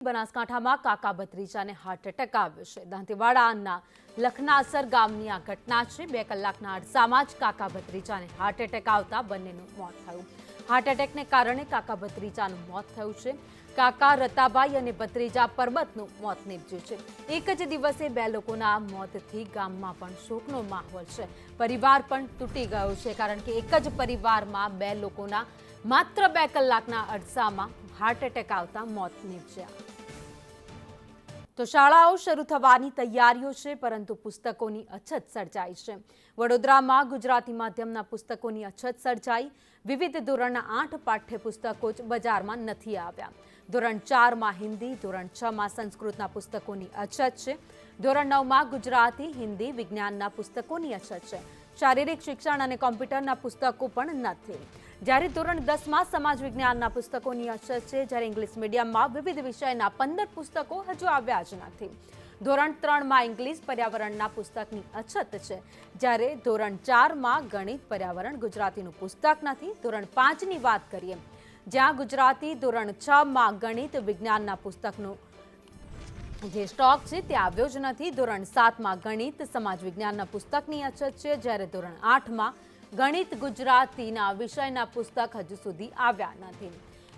બનાસકાંઠામાં કાકા ભત્રીજાને heart attack આવ્યો છે। દાંતીવાડાના લખનાસર ગામની આ ઘટના છે। 2 કલાકના અરસામાં જ કાકા ભત્રીજાને હાર્ટ એટેક આવતા બંનેનું મોત થયું। હાર્ટ એટેકને કારણે કાકા ભત્રીજાનું મોત થયું છે। કાકા રતાભાઈ અને ભત્રીજા પરબતનું મોત નીપજ્યું છે। એક જ દિવસે 2 લોકોના મોતથી ગામમાં પણ શોકનો માહોલ છે। પરિવાર પણ તૂટી ગયો છે, કારણ કે એક જ પરિવારમાં 2 લોકોના માત્ર 2 કલાકના અરસામાં હાર્ટ એટેક આવતા મોત નીપજ્યા। તો શાળાઓ શરૂ થવાની તૈયારીઓ છે, પરંતુ પુસ્તકોની અછત સર્જાઈ છે। વડોદરામાં ગુજરાતી માધ્યમના પુસ્તકોની અછત સર્જાઈ। વિવિધ ધોરણના 8 પાઠ્યપુસ્તકો જ બજારમાં નથી આવ્યા। ધોરણ 4માં હિન્દી, ધોરણ 6માં સંસ્કૃતના પુસ્તકોની અછત છે। ધોરણ 9માં ગુજરાતી, હિન્દી, વિજ્ઞાનના પુસ્તકોની અછત છે। શારીરિક શિક્ષણ અને કોમ્પ્યુટરના પુસ્તકો પણ નથી। જ્યારે ધોરણ 10માં સમાજ વિજ્ઞાનના પુસ્તકોની અછત છે, જ્યારે ઇંગ્લિશ મીડિયમમાં વિવિધ વિષયના 15 પુસ્તકો હજુ આવ્યા જ નથી। ધોરણ 3માં ઇંગ્લિશ પર્યાવરણના પુસ્તકની અછત છે, જ્યારે ધોરણ 4માં ગણિત, પર્યાવરણ, ગુજરાતીનું પુસ્તક નથી। ધોરણ 5ની વાત કરીએ, જ્યાં ગુજરાતી, ધોરણ 6માં ગણિત, વિજ્ઞાનના પુસ્તકનું જે સ્ટોક છે તે આવ્યો જ નથી। ધોરણ 7માં ગણિત, સમાજ વિજ્ઞાનના પુસ્તકની અછત છે, જ્યારે ધોરણ 8માં ગણિત, ગુજરાતીના વિષયના પુસ્તક હજુ સુધી આવ્યા નથી।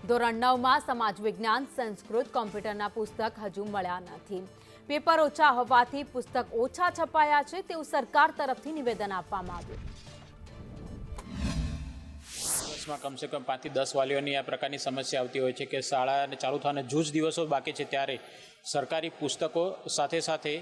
ધોરણ 9માં સમાજ વિજ્ઞાન, સંસ્કૃત, કોમ્પ્યુટરના પુસ્તક હજુ મળ્યા નથી। પેપર ઓછા હોવાથી પુસ્તક ઓછા છપાયા છે, તેવું સરકાર તરફથી નિવેદન આપવામાં આવ્યું। વર્ષમાં કમસે કમ 5 થી 10 વાલીઓની આ પ્રકારની સમસ્યા આવતી હોય છે કે શાળાને ચાલુ થવાના જ દિવસો બાકી છે, ત્યારે સરકારી પુસ્તકો સાથે સાથે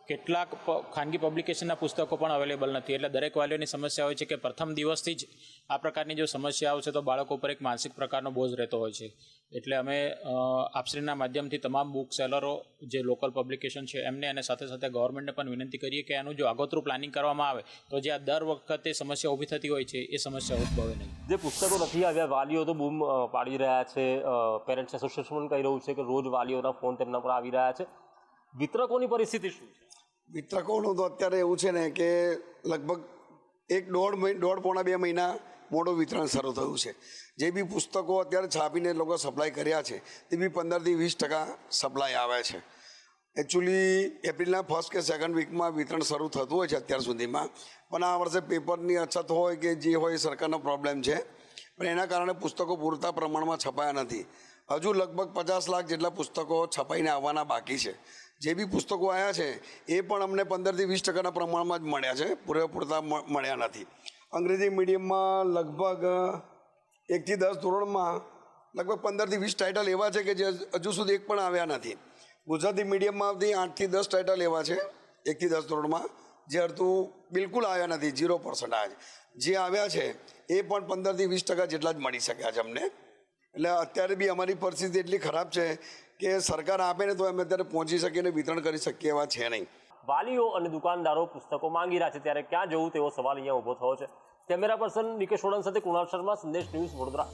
કેટલાક ખાનગી પબ્લિકેશનના પુસ્તકો પણ અવેલેબલ નથી। એટલે દરેક વાલીઓની સમસ્યા હોય છે કે પ્રથમ દિવસથી જ આ પ્રકારની જો સમસ્યા આવશે તો બાળકો ઉપર એક માનસિક પ્રકારનો બોજ રહેતો હોય છે। એટલે અમે આપશ્રીના માધ્યમથી તમામ બુક સેલરો, જે લોકલ પબ્લિકેશન છે એમને અને સાથે સાથે ગવર્મેન્ટને પણ વિનંતી કરીએ કે આનું જો આગોતરું પ્લાનિંગ કરવામાં આવે તો જે આ દર વખતે સમસ્યા ઊભી થતી હોય છે એ સમસ્યા ઉદ્ભવે નહીં। જે પુસ્તકો નથી આવ્યા, વાલીઓ તો બૂમ પાડી રહ્યા છે। પેરેન્ટ્સ એસોસિએશન પણ કહી રહ્યું છે કે રોજ વાલીઓના ફોન તેમના પર આવી રહ્યા છે। વિતરકોની પરિસ્થિતિ શું છે? વિતરકોનું તો અત્યારે એવું છે ને કે લગભગ 1.5-2 મહિના મોડું વિતરણ શરૂ થયું છે। જે બી પુસ્તકો અત્યારે છાપીને લોકો સપ્લાય કર્યા છે તે બી 15થી 20% સપ્લાય આવે છે। એકચ્યુઅલી એપ્રિલના 1st કે 2nd વીકમાં વિતરણ શરૂ થતું હોય છે અત્યાર સુધીમાં, પણ આ વર્ષે પેપરની અછત હોય કે જે હોય સરકારનો પ્રોબ્લેમ છે, પણ એના કારણે પુસ્તકો પૂરતા પ્રમાણમાં છપાયા નથી। હજુ લગભગ 50 લાખ જેટલા પુસ્તકો છપાઈને આવવાના બાકી છે। જે બી પુસ્તકો આવ્યા છે એ પણ અમને 15થી 20%ના પ્રમાણમાં જ મળ્યા છે, પૂરતા મળ્યા નથી। અંગ્રેજી મીડિયમમાં લગભગ 1 થી 10 ધોરણમાં લગભગ 15થી 20 ટાઇટલ એવા છે કે જે હજુ સુધી એક પણ આવ્યા નથી। ગુજરાતી મીડિયમમાંથી 8 થી 10 ટાઇટલ એવા છે 1 થી 10 ધોરણમાં જે હજુ બિલકુલ આવ્યા નથી, 0% આવ્યા છે। જે આવ્યા છે એ પણ 15થી 20% જેટલા જ મળી શક્યા છે અમને। એટલે અત્યારે બી અમારી પરિસ્થિતિ એટલી ખરાબ છે કે સરકાર આપે ને તો અમે અત્યારે પહોંચી શકીએ અને વિતરણ કરી શકીએ એવા છે નહીં। વાલીઓ અને દુકાનદારો પુસ્તકો માંગી રહ્યા છે, ત્યારે ક્યાં જવું તેવો સવાલ અહીંયા ઊભો થયો છે। કેમેરા પર્સન ડીકે સોડન સાથે કુણાલ શર્મા, સંદેશ ન્યૂઝ, વડોદરા।